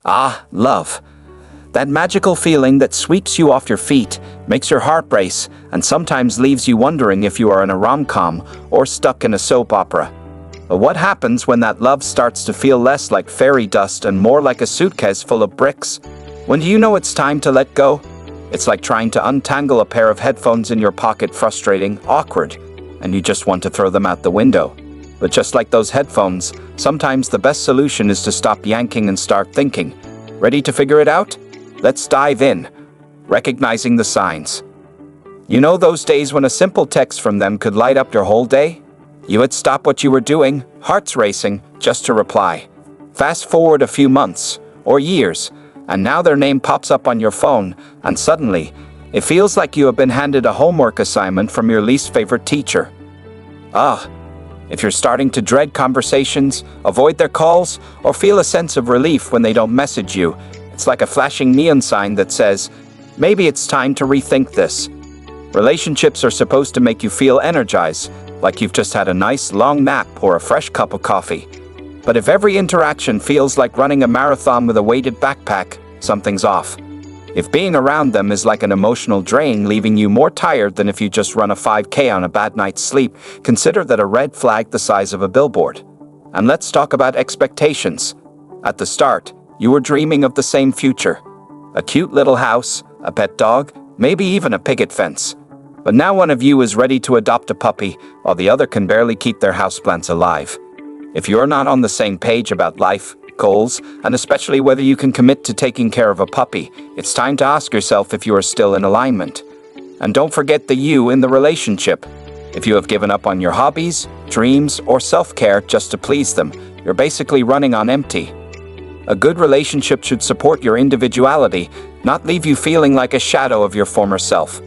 Ah, love. That magical feeling that sweeps you off your feet, makes your heart race, and sometimes leaves you wondering if you are in a rom-com or stuck in a soap opera. But what happens when that love starts to feel less like fairy dust and more like a suitcase full of bricks? When do you know it's time to let go? It's like trying to untangle a pair of headphones in your pocket, frustrating, awkward, and you just want to throw them out the window. But just like those headphones, sometimes the best solution is to stop yanking and start thinking. Ready to figure it out? Let's dive in. Recognizing the signs. You know those days when a simple text from them could light up your whole day? You would stop what you were doing, hearts racing, just to reply. Fast forward a few months, or years, and now their name pops up on your phone, and suddenly, it feels like you have been handed a homework assignment from your least favorite teacher. If you're starting to dread conversations, avoid their calls, or feel a sense of relief when they don't message you, it's like a flashing neon sign that says, maybe it's time to rethink this. Relationships are supposed to make you feel energized, like you've just had a nice long nap or a fresh cup of coffee. But if every interaction feels like running a marathon with a weighted backpack, something's off. If being around them is like an emotional drain, leaving you more tired than if you just run a 5K on a bad night's sleep, consider that a red flag the size of a billboard. And let's talk about expectations. At the start, you were dreaming of the same future. A cute little house, a pet dog, maybe even a picket fence. But now one of you is ready to adopt a puppy, while the other can barely keep their houseplants alive. If you're not on the same page about life, goals, and especially whether you can commit to taking care of a puppy, it's time to ask yourself if you are still in alignment. And don't forget the you in the relationship. If you have given up on your hobbies, dreams, or self-care just to please them, you're basically running on empty. A good relationship should support your individuality, not leave you feeling like a shadow of your former self.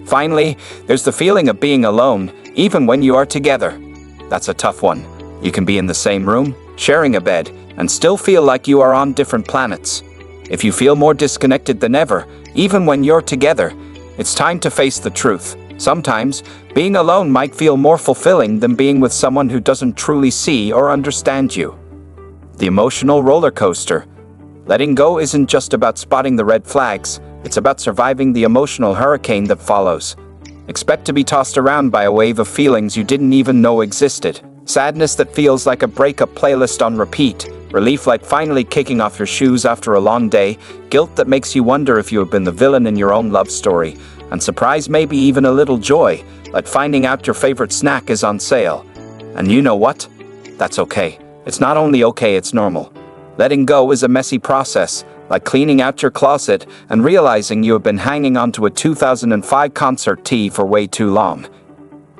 Finally, there's the feeling of being alone, even when you are together. That's a tough one. You can be in the same room, sharing a bed, and still feel like you are on different planets. If you feel more disconnected than ever, even when you're together, it's time to face the truth. Sometimes, being alone might feel more fulfilling than being with someone who doesn't truly see or understand you. The emotional roller coaster. Letting go isn't just about spotting the red flags, it's about surviving the emotional hurricane that follows. Expect to be tossed around by a wave of feelings you didn't even know existed. Sadness that feels like a breakup playlist on repeat, relief like finally kicking off your shoes after a long day, guilt that makes you wonder if you have been the villain in your own love story, and surprise, maybe even a little joy, like finding out your favorite snack is on sale. And you know what? That's okay. It's not only okay, it's normal. Letting go is a messy process, like cleaning out your closet and realizing you have been hanging onto a 2005 concert tee for way too long.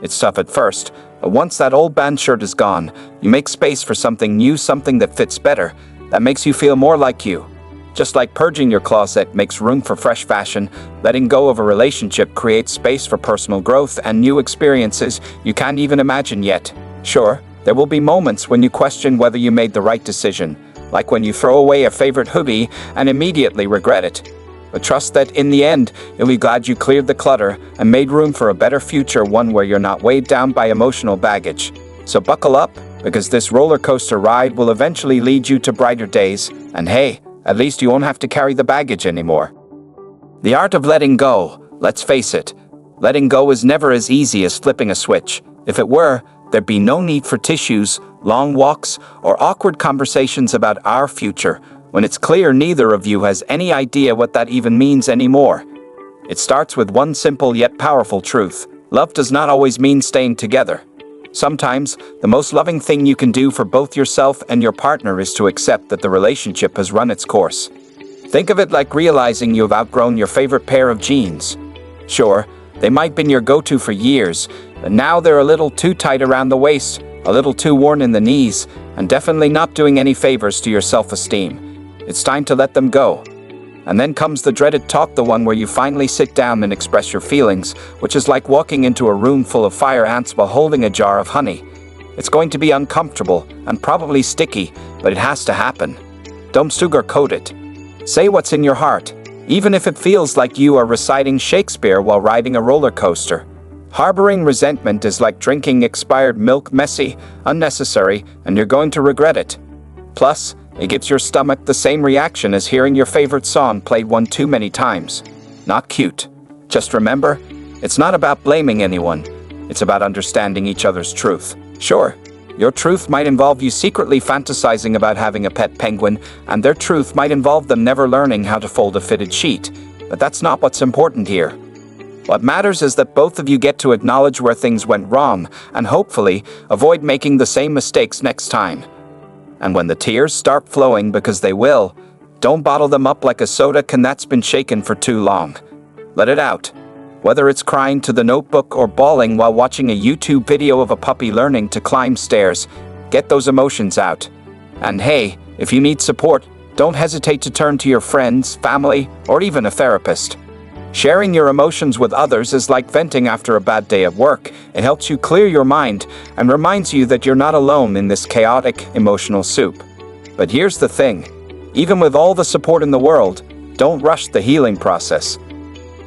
It's tough at first, but once that old band shirt is gone, you make space for something new, something that fits better, that makes you feel more like you. Just like purging your closet makes room for fresh fashion, letting go of a relationship creates space for personal growth and new experiences you can't even imagine yet. Sure, there will be moments when you question whether you made the right decision, like when you throw away a favorite hoodie and immediately regret it. But trust that in the end, you'll be glad you cleared the clutter and made room for a better future, one where you're not weighed down by emotional baggage. So buckle up, because this roller coaster ride will eventually lead you to brighter days, and hey, at least you won't have to carry the baggage anymore. The art of letting go, let's face it, letting go is never as easy as flipping a switch. If it were, there'd be no need for tissues, long walks, or awkward conversations about our future, when it's clear neither of you has any idea what that even means anymore. It starts with one simple yet powerful truth. Love does not always mean staying together. Sometimes, the most loving thing you can do for both yourself and your partner is to accept that the relationship has run its course. Think of it like realizing you've outgrown your favorite pair of jeans. Sure, they might have been your go-to for years, but now they're a little too tight around the waist, a little too worn in the knees, and definitely not doing any favors to your self-esteem. It's time to let them go. And then comes the dreaded talk, the one where you finally sit down and express your feelings, which is like walking into a room full of fire ants while holding a jar of honey. It's going to be uncomfortable and probably sticky, but it has to happen. Don't sugarcoat it. Say what's in your heart, even if it feels like you are reciting Shakespeare while riding a roller coaster. Harboring resentment is like drinking expired milk, messy, unnecessary, and you're going to regret it. Plus, It gives your stomach the same reaction as hearing your favorite song played one too many times. Not cute. Just remember, it's not about blaming anyone. It's about understanding each other's truth. Sure, your truth might involve you secretly fantasizing about having a pet penguin, and their truth might involve them never learning how to fold a fitted sheet. But that's not what's important here. What matters is that both of you get to acknowledge where things went wrong, and hopefully, avoid making the same mistakes next time. And when the tears start flowing, because they will, don't bottle them up like a soda can that's been shaken for too long. Let it out. Whether it's crying to the notebook or bawling while watching a YouTube video of a puppy learning to climb stairs, get those emotions out. And hey, if you need support, don't hesitate to turn to your friends, family, or even a therapist. Sharing your emotions with others is like venting after a bad day at work. It helps you clear your mind and reminds you that you're not alone in this chaotic, emotional soup. But here's the thing. Even with all the support in the world, don't rush the healing process.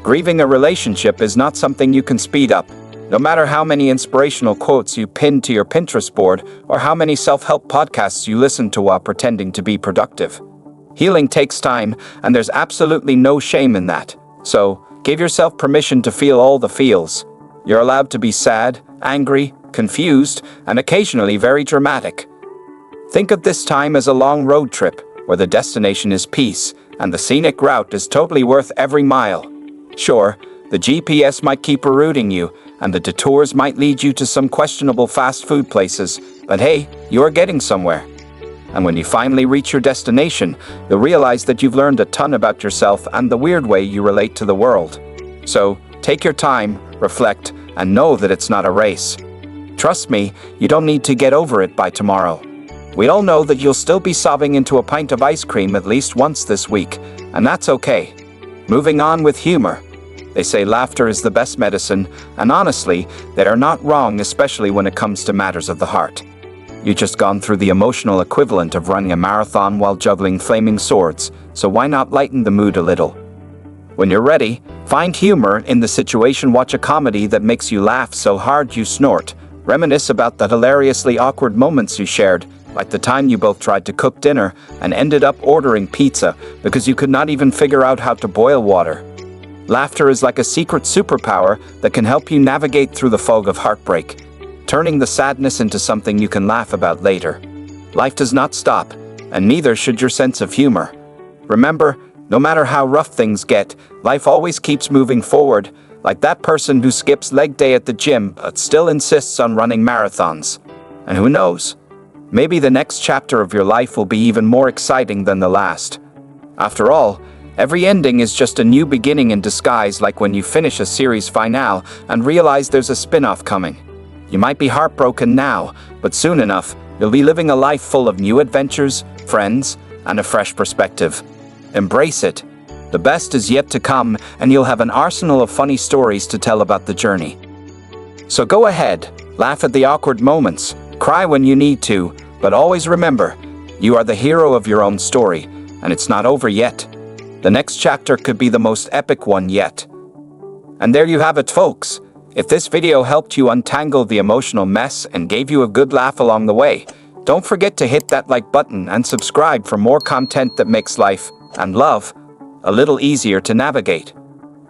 Grieving a relationship is not something you can speed up, no matter how many inspirational quotes you pin to your Pinterest board or how many self-help podcasts you listen to while pretending to be productive. Healing takes time, and there's absolutely no shame in that. So, give yourself permission to feel all the feels. You're allowed to be sad, angry, confused, and occasionally very dramatic. Think of this time as a long road trip, where the destination is peace, and the scenic route is totally worth every mile. Sure, the GPS might keep rerouting you, and the detours might lead you to some questionable fast food places, but hey, you're getting somewhere. And when you finally reach your destination, you'll realize that you've learned a ton about yourself and the weird way you relate to the world. So, take your time, reflect, and know that it's not a race. Trust me, you don't need to get over it by tomorrow. We all know that you'll still be sobbing into a pint of ice cream at least once this week, and that's okay. Moving on with humor. They say laughter is the best medicine, and honestly, they are not wrong, especially when it comes to matters of the heart. You've just gone through the emotional equivalent of running a marathon while juggling flaming swords, so why not lighten the mood a little? When you're ready, find humor in the situation. Watch a comedy that makes you laugh so hard you snort. Reminisce about the hilariously awkward moments you shared, like the time you both tried to cook dinner and ended up ordering pizza because you could not even figure out how to boil water. Laughter is like a secret superpower that can help you navigate through the fog of heartbreak, turning the sadness into something you can laugh about later. Life does not stop, and neither should your sense of humor. Remember, no matter how rough things get, life always keeps moving forward, like that person who skips leg day at the gym but still insists on running marathons. And who knows? Maybe the next chapter of your life will be even more exciting than the last. After all, every ending is just a new beginning in disguise, like when you finish a series finale and realize there's a spin-off coming. You might be heartbroken now, but soon enough, you'll be living a life full of new adventures, friends, and a fresh perspective. Embrace it. The best is yet to come, and you'll have an arsenal of funny stories to tell about the journey. So go ahead, laugh at the awkward moments, cry when you need to, but always remember, you are the hero of your own story, and it's not over yet. The next chapter could be the most epic one yet. And there you have it, folks. If this video helped you untangle the emotional mess and gave you a good laugh along the way, don't forget to hit that like button and subscribe for more content that makes life, and love, a little easier to navigate.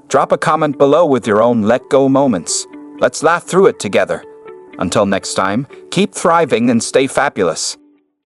Drop a comment below with your own let-go moments. Let's laugh through it together. Until next time, keep thriving and stay fabulous.